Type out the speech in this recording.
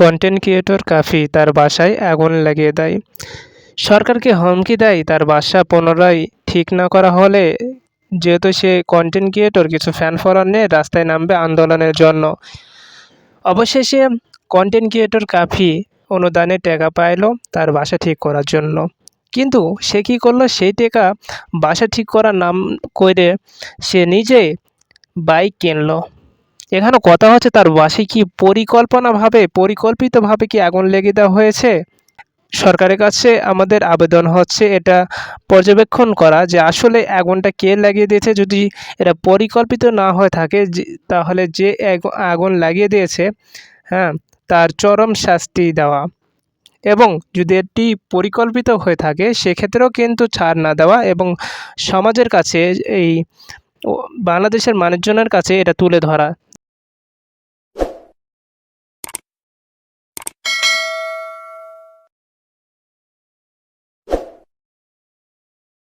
Content creator কাফি তার বাসায় আগুন লাগিয়ে দেয়। সরকারকে হুমকি দেয় তার বাসা পুনরায় ঠিক না করা হলে যেহেতু সে কন্টেন্ট ক্রিয়েটর কিছু ফ্যান ফলোয়ার নিয়ে রাস্তায় নামবে আন্দোলনের জন্য। অবশেষে কন্টেন্ট ক্রিয়েটর কাফি অনুদানে টাকা পাইল তার বাসা ঠিক করার জন্য। কিন্তু সে কী করলো, সেই টাকা বাসা ঠিক করার নাম করে সে নিজে বাইক কিনলো। এখানে কথা হচ্ছে তার বাসায় কি পরিকল্পিতভাবে কি আগুন লেগে দেওয়া হয়েছে? সরকারের কাছে আমাদের আবেদন হচ্ছে এটা পর্যবেক্ষণ করা যে আসলে আগুনটা কে লাগিয়ে দিয়েছে। যদি এটা পরিকল্পিত না হয়ে থাকে তাহলে যে আগুন লাগিয়ে দিয়েছে, হ্যাঁ, তার চরম শাস্তি দেওয়া, এবং যদি এটি পরিকল্পিত হয়ে থাকে সেক্ষেত্রেও কিন্তু ছাড় না দেওয়া এবং সমাজের কাছে এই বাংলাদেশের মানুষজনের কাছে এটা তুলে ধরা।